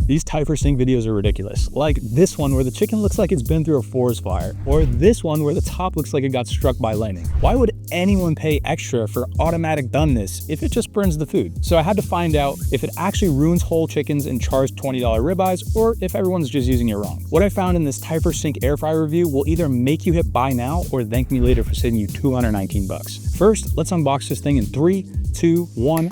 These Typhur sync videos are ridiculous, like this one where the chicken looks like it's been through a forest fire, or this one where the top looks like it got struck by lightning. Why would anyone pay extra for automatic doneness if it just burns the food? So I had to find out if it actually ruins whole chickens and charge $20 ribeyes, or if everyone's just using it wrong. What I found in this Typhur sync air fryer review will either make you hit buy now or thank me later for saving you 219 bucks. First, let's unbox this thing in 3, 2, 1.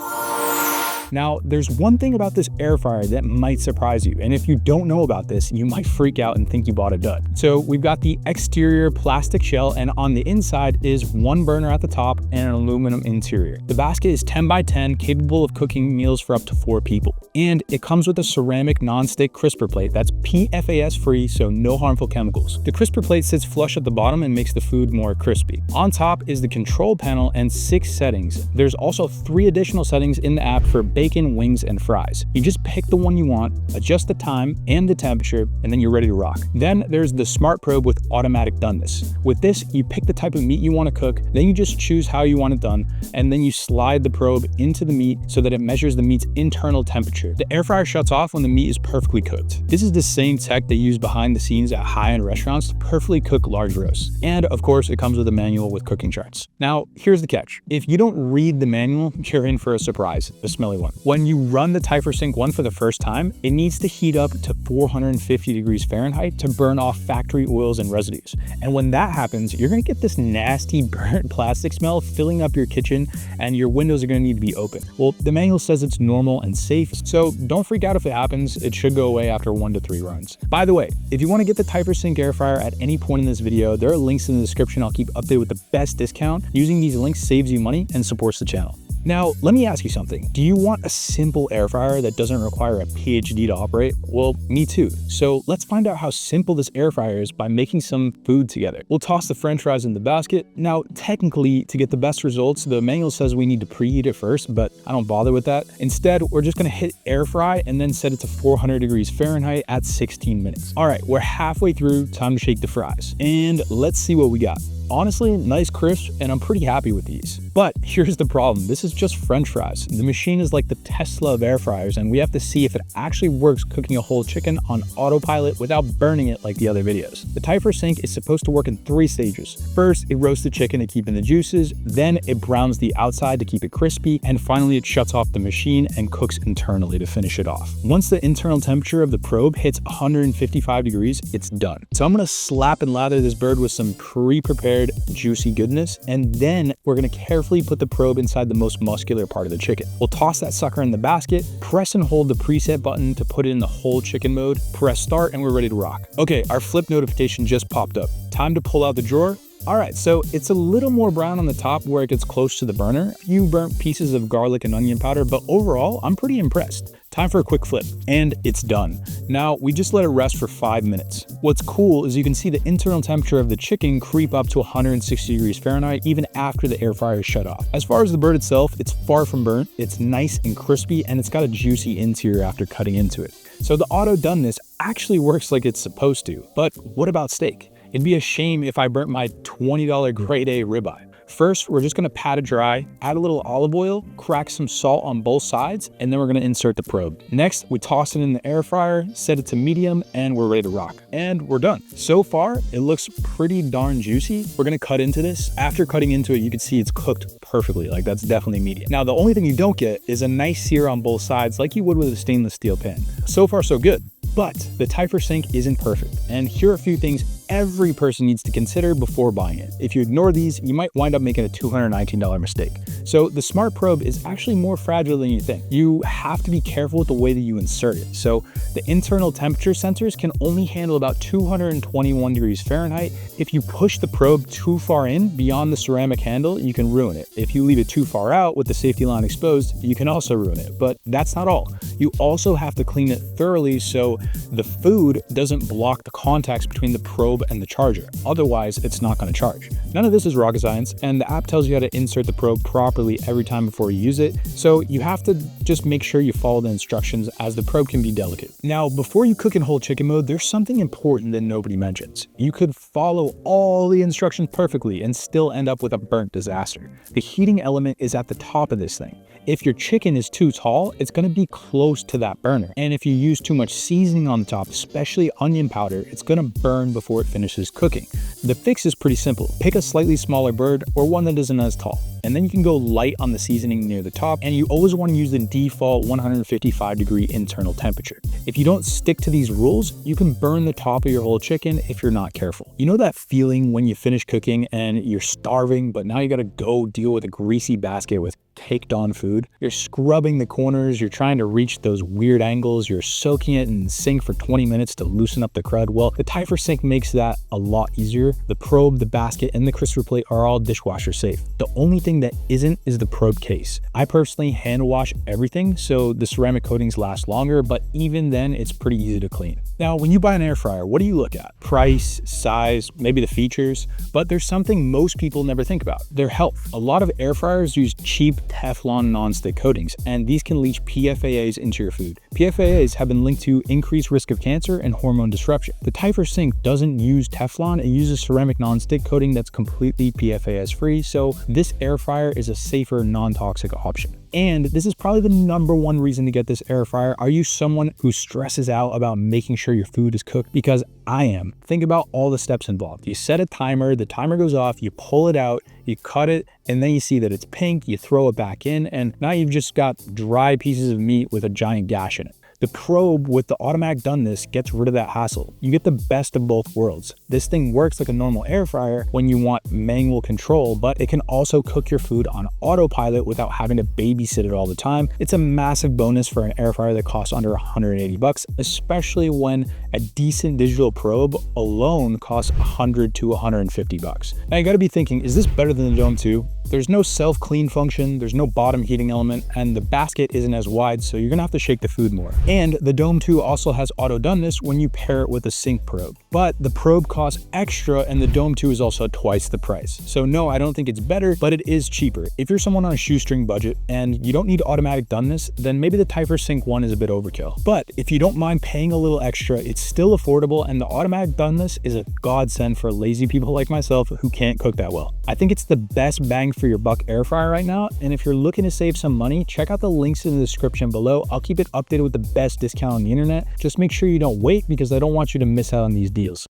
Now, there's one thing about this air fryer that might surprise you, and if you don't know about this, you might freak out and think you bought a dud. So we've got the exterior plastic shell, and on the inside is one burner at the top and an aluminum interior. The basket is 10 by 10, capable of cooking meals for up to 4 people. And it comes with a ceramic non-stick crisper plate that's PFAS free, so no harmful chemicals. The crisper plate sits flush at the bottom and makes the food more crispy. On top is the control panel and 6 settings. There's also 3 additional settings in the app for bacon, wings, and fries. You just pick the one you want, adjust the time and the temperature, and then you're ready to rock. Then there's the smart probe with automatic doneness. With this, you pick the type of meat you want to cook, then you just choose how you want it done, and then you slide the probe into the meat so that it measures the meat's internal temperature. The air fryer shuts off when the meat is perfectly cooked. This is the same tech they use behind the scenes at high-end restaurants to perfectly cook large roasts. And of course, it comes with a manual with cooking charts. Now, here's the catch. If you don't read the manual, you're in for a surprise, the smelly one. When you run the Typhur sync one for the first time, it needs to heat up to 450 degrees Fahrenheit to burn off factory oils and residues. And when that happens, you're gonna get this nasty burnt plastic smell filling up your kitchen, and your windows are gonna need to be open. Well, the manual says it's normal and safe, so don't freak out if it happens. It should go away after 1 to 3 runs. By the way, if you want to get the Typhur sync air fryer at any point in this video, there are links in the description. I'll keep updated with the best discount. Using these links saves you money and supports the channel. Now, let me ask you something. Do you want a simple air fryer that doesn't require a PhD to operate? Well, me too. So let's find out how simple this air fryer is by making some food together. We'll toss the french fries in the basket. Now, technically, to get the best results, the manual says we need to preheat it first, but I don't bother with that. Instead, we're just gonna hit air fry and then set it to 400 degrees Fahrenheit at 16 minutes. All right, we're halfway through, time to shake the fries. And let's see what we got. Honestly, nice crisp, and I'm pretty happy with these. But here's the problem. This is just french fries. The machine is like the Tesla of air fryers, and we have to see if it actually works cooking a whole chicken on autopilot without burning it like the other videos. The Typhur sync is supposed to work in 3 stages. First, it roasts the chicken to keep in the juices, then it browns the outside to keep it crispy, and finally it shuts off the machine and cooks internally to finish it off. Once the internal temperature of the probe hits 155 degrees, it's done. So I'm gonna slap and lather this bird with some pre-prepared juicy goodness, and then we're gonna carefully put the probe inside the most muscular part of the chicken. We'll toss that sucker in the basket, press and hold the preset button to put it in the whole chicken mode, press start, and we're ready to rock. Okay, our flip notification just popped up. Time to pull out the drawer. All right, so it's a little more brown on the top where it gets close to the burner. A few burnt pieces of garlic and onion powder, but overall, I'm pretty impressed. Time for a quick flip, and it's done. Now, we just let it rest for 5 minutes. What's cool is you can see the internal temperature of the chicken creep up to 160 degrees Fahrenheit even after the air fryer is shut off. As far as the bird itself, it's far from burnt, it's nice and crispy, and it's got a juicy interior after cutting into it. So the auto doneness actually works like it's supposed to. But what about steak? It'd be a shame if I burnt my $20 grade A ribeye. First, we're just gonna pat it dry, add a little olive oil, crack some salt on both sides, and then we're gonna insert the probe. Next, we toss it in the air fryer, set it to medium, and we're ready to rock. And we're done. So far, it looks pretty darn juicy. We're gonna cut into this. After cutting into it, you can see it's cooked perfectly. Like, that's definitely medium. Now, the only thing you don't get is a nice sear on both sides like you would with a stainless steel pan. So far, so good. But the Typhur sync isn't perfect, and here are a few things every person needs to consider before buying it. If you ignore these, you might wind up making a $219 mistake. So the smart probe is actually more fragile than you think. You have to be careful with the way that you insert it. So the internal temperature sensors can only handle about 221 degrees Fahrenheit. If you push the probe too far in beyond the ceramic handle, you can ruin it. If you leave it too far out with the safety line exposed, you can also ruin it. But that's not all. You also have to clean it thoroughly so the food doesn't block the contacts between the probe and the charger. Otherwise, it's not going to charge. None of this is rocket science, and the app tells you how to insert the probe properly every time before you use it, so you have to just make sure you follow the instructions, as the probe can be delicate. Now, before you cook in whole chicken mode, there's something important that nobody mentions. You could follow all the instructions perfectly and still end up with a burnt disaster. The heating element is at the top of this thing. If your chicken is too tall, it's going to be close close to that burner. And if you use too much seasoning on the top, especially onion powder, it's gonna burn before it finishes cooking. The fix is pretty simple. Pick a slightly smaller bird or one that isn't as tall. And then you can go light on the seasoning near the top, and you always want to use the default 155-degree internal temperature. If you don't stick to these rules, you can burn the top of your whole chicken if you're not careful. You know that feeling when you finish cooking and you're starving, but now you gotta go deal with a greasy basket with caked on food? You're scrubbing the corners, you're trying to reach those weird angles, you're soaking it in the sink for 20 minutes to loosen up the crud. Well, the Typhur sink makes that a lot easier. The probe, the basket, and the crisper plate are all dishwasher safe. The only thing that isn't is the probe case. I personally hand wash everything so the ceramic coatings last longer, but even then it's pretty easy to clean. Now, when you buy an air fryer, what do you look at? Price, size, maybe the features, but there's something most people never think about: their health. A lot of air fryers use cheap Teflon non-stick coatings, and these can leach PFAS into your food. PFAS have been linked to increased risk of cancer and hormone disruption. The Typhur sink doesn't use Teflon, it uses ceramic non-stick coating that's completely PFAS free, so this air fryer is a safer, non-toxic option. And this is probably the #1 reason to get this air fryer. Are you someone who stresses out about making sure your food is cooked? Because I am. Think about all the steps involved. You set a timer, the timer goes off, you pull it out, you cut it, and then you see that it's pink, you throw it back in, and now you've just got dry pieces of meat with a giant gash in it. The probe with the automatic doneness gets rid of that hassle. You get the best of both worlds. This thing works like a normal air fryer when you want manual control, but it can also cook your food on autopilot without having to babysit it all the time. It's a massive bonus for an air fryer that costs under 180 bucks, especially when a decent digital probe alone costs 100 to 150 bucks. Now you gotta be thinking, is this better than the Dome 2? There's no self-clean function, there's no bottom heating element, and the basket isn't as wide, so you're gonna have to shake the food more. And the Dome 2 also has auto doneness when you pair it with a sink probe. But the probe costs extra, and the Dome 2 is also twice the price. So no, I don't think it's better, but it is cheaper. If you're someone on a shoestring budget and you don't need automatic doneness, then maybe the Typhur Sync 1 is a bit overkill. But if you don't mind paying a little extra, it's still affordable, and the automatic doneness is a godsend for lazy people like myself who can't cook that well. I think it's the best bang for your buck air fryer right now, and if you're looking to save some money, check out the links in the description below. I'll keep it updated with the best discount on the internet. Just make sure you don't wait, because I don't want you to miss out on these deals.